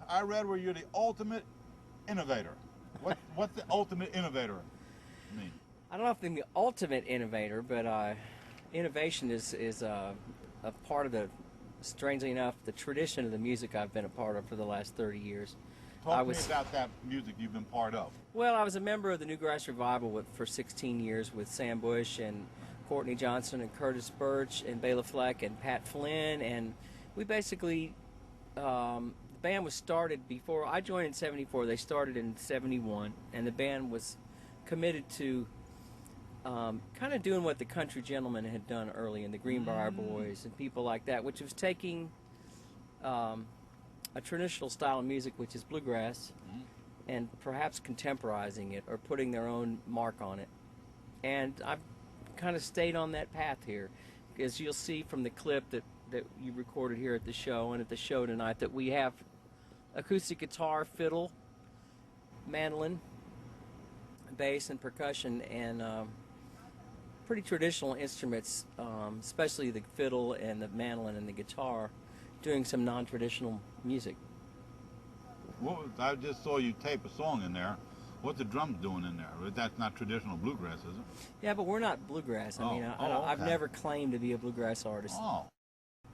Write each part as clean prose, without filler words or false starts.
I read where you're the ultimate innovator. What's the ultimate innovator mean? I don't know if I'm the ultimate innovator, but innovation is a part of the, strangely enough, the tradition of the music I've been a part of for the last 30 years. Talk to me about that music you've been part of. Well, I was a member of the Newgrass Revival for 16 years with Sam Bush and Courtney Johnson and Curtis Birch and Bela Fleck and Pat Flynn, and we basically, the band was started before I joined in 74. They started in 71, and the band was committed to kind of doing what the Country Gentlemen had done early, and the Greenbrier Boys and people like that, which was taking a traditional style of music, which is bluegrass, and perhaps contemporizing it or putting their own mark on it. And I've kind of stayed on that path here, as you'll see from the clip that you recorded here at the show and at the show tonight, that we have acoustic guitar, fiddle, mandolin, bass, and percussion, and pretty traditional instruments, especially the fiddle and the mandolin and the guitar, doing some non-traditional music. Well, I just saw you tape a song in there. What's the drums doing in there? That's not traditional bluegrass, is it? Yeah, but we're not bluegrass. I mean, okay. I've never claimed to be a bluegrass artist. Oh.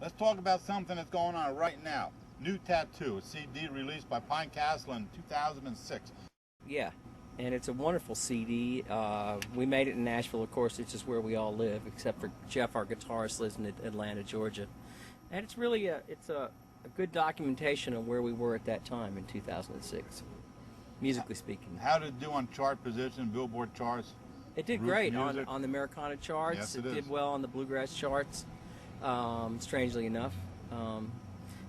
Let's talk about something that's going on right now. New Tattoo, a CD released by Pine Castle in 2006. Yeah, and it's a wonderful CD. We made it in Nashville, of course, which is where we all live, except for Jeff, our guitarist, lives in Atlanta, Georgia. And it's really a good documentation of where we were at that time in 2006, musically speaking. How did it do on chart position, Billboard charts? It did great on the Americana charts. Yes, it did well on the bluegrass charts, strangely enough.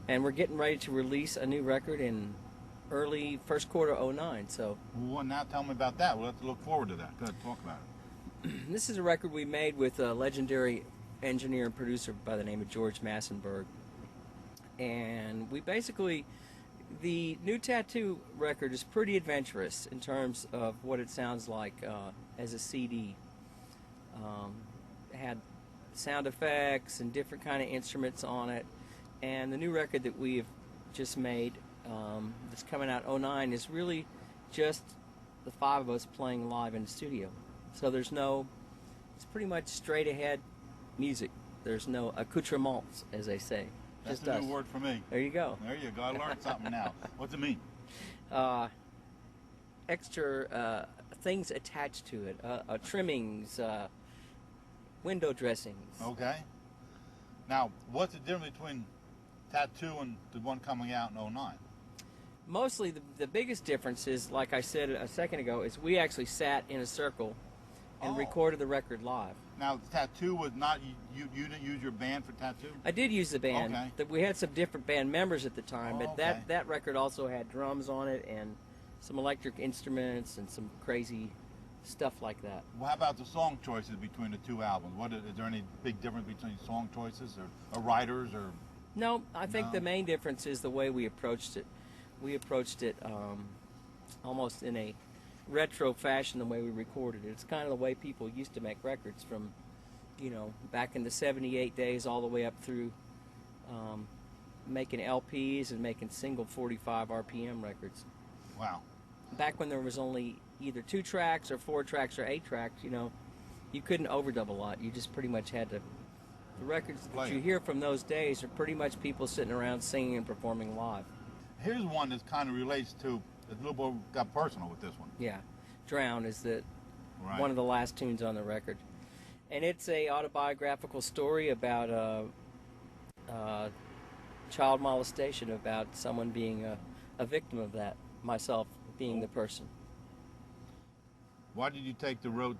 And we're getting ready to release a new record in early first quarter '09. So. Well, now tell me about that. We'll have to look forward to that. Go ahead, talk about it. This is a record we made with a legendary engineer and producer by the name of George Massenberg. And we basically, the New Tattoo record is pretty adventurous in terms of what it sounds like as a CD. It had sound effects and different kind of instruments on it. And the new record that we have just made, that's coming out '09, is really just the five of us playing live in the studio. So it's pretty much straight ahead music. There's no accoutrements, as they say. That's just a new word for me. There you go. There you go. I learned something now. What's it mean? Extra things attached to it, trimmings, window dressings. Okay. Now, what's the difference between Tattoo and the one coming out in '09? Mostly, the biggest difference is, like I said a second ago, is we actually sat in a circle and recorded the record live. Now, Tattoo was not, you didn't use your band for Tattoo? I did use the band. Okay. We had some different band members at the time, but okay. that record also had drums on it and some electric instruments and some crazy stuff like that. Well, how about the song choices between the two albums? Is there any big difference between song choices or writers or? No, I think the main difference is the way we approached it. We approached it almost in a retro fashion, the way we recorded it. It's kind of the way people used to make records from, back in the '78 days all the way up through making LPs and making single 45 RPM records. Wow. Back when there was only either 2 tracks or 4 tracks or 8 tracks, you couldn't overdub a lot. You just pretty much had to. The records that you hear from those days are pretty much people sitting around singing and performing live. Here's one that kind of relates to, a little bit got personal with this one. Yeah. Drown is one of the last tunes on the record. And it's a autobiographical story about child molestation, about someone being a victim of that, myself being the person. Why did you take the road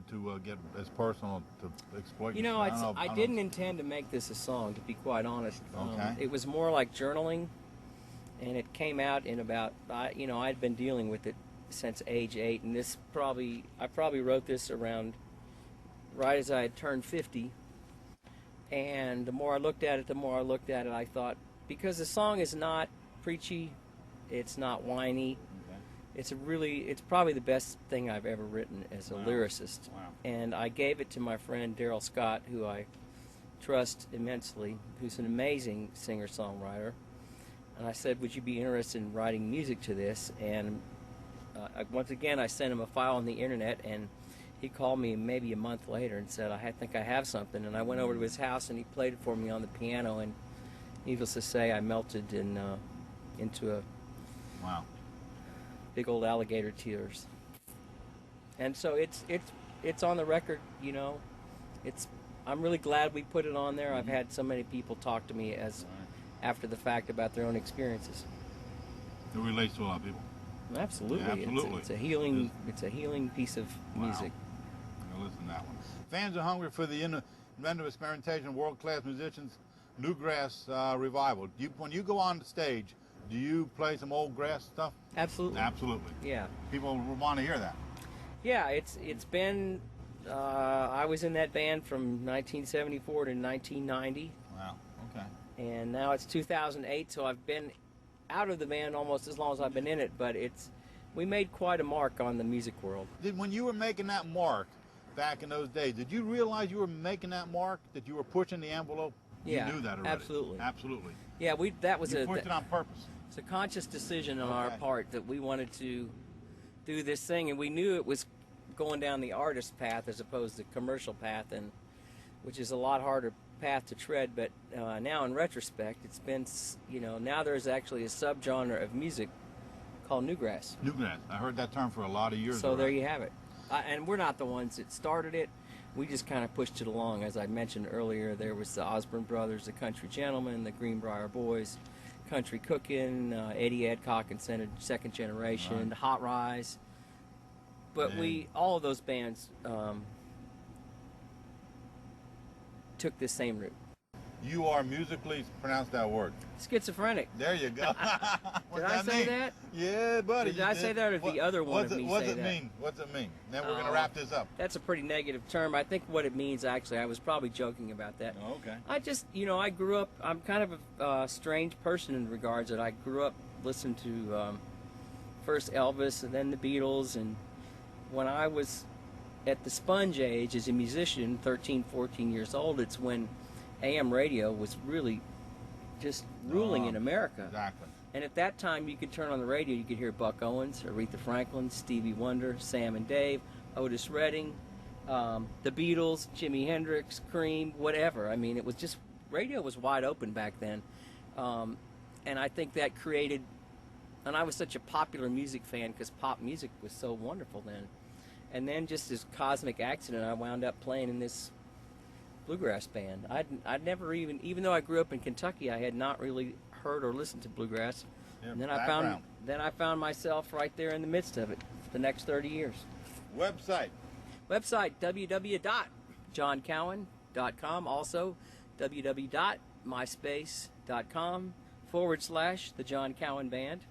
to get as personal to exploit? I didn't intend to make this a song, to be quite honest. Okay. It was more like journaling, and it came out in about, I'd been dealing with it since age 8, and I probably wrote this around right as I had turned 50. And the more I looked at it, I thought, because the song is not preachy, it's not whiny. It's probably the best thing I've ever written as a lyricist. Wow. And I gave it to my friend Daryl Scott, who I trust immensely, who's an amazing singer-songwriter. And I said, would you be interested in writing music to this? And once again, I sent him a file on the internet, and he called me maybe a month later and said, I think I have something. And I went over to his house, and he played it for me on the piano, and needless to say, I melted into a Wow. big old alligator tears. And so it's on the record, you know. I'm really glad we put it on there. I've had so many people talk to me after the fact about their own experiences. It relates to a lot of people. Absolutely. Yeah, absolutely. It's a healing piece of music. Now listen to that one. Fans are hungry for the inventive experimentation of world-class musicians, Newgrass revival. When you go on the stage, do you play some old grass stuff? Absolutely. Absolutely. Yeah. People want to hear that. Yeah, it's been. I was in that band from 1974 to 1990. Wow. Okay. And now it's 2008, so I've been out of the band almost as long as I've been in it. But we made quite a mark on the music world. When you were making that mark back in those days, did you realize you were making that mark? That you were pushing the envelope? Yeah, you knew that already. Absolutely. Absolutely. Yeah, you pushed it on purpose. It's a conscious decision on our part that we wanted to do this thing, and we knew it was going down the artist path as opposed to commercial path, and which is a lot harder path to tread. But now in retrospect, it's been, now there's actually a subgenre of music called Newgrass. Newgrass. I heard that term for a lot of years. So there you have it. And we're not the ones that started it. We just kind of pushed it along. As I mentioned earlier, there was the Osborne Brothers, the Country Gentlemen, the Greenbrier Boys, Country Cookin', Eddie Adcock and Second Generation, Right. Hot Rise. But all of those bands took this same route. You are musically, pronounce that word. Schizophrenic. There you go. Did I say that? Yeah, buddy. Did I say that, or the other one of me say that? What's it mean? What's it mean? Then we're going to wrap this up. That's a pretty negative term. I think what it means, actually, I was probably joking about that. Oh, okay. I just, I grew up, I'm kind of a strange person in regards that I grew up listening to first Elvis and then the Beatles, and when I was at the sponge age as a musician, 13, 14 years old, it's when AM radio was really just ruling in America. Exactly. And at that time, you could turn on the radio, you could hear Buck Owens, Aretha Franklin, Stevie Wonder, Sam and Dave, Otis Redding, the Beatles, Jimi Hendrix, Cream, whatever. I mean, it was just, radio was wide open back then. And I think that created, and I was such a popular music fan because pop music was so wonderful then. And then just this cosmic accident, I wound up playing in this bluegrass band. I'd never even though I grew up in Kentucky, I had not really heard or listened to bluegrass. Yeah, And then I found myself right there in the midst of it for the next 30 years. Website www.johncowan.com. Also www.myspace.com/The John Cowan Band.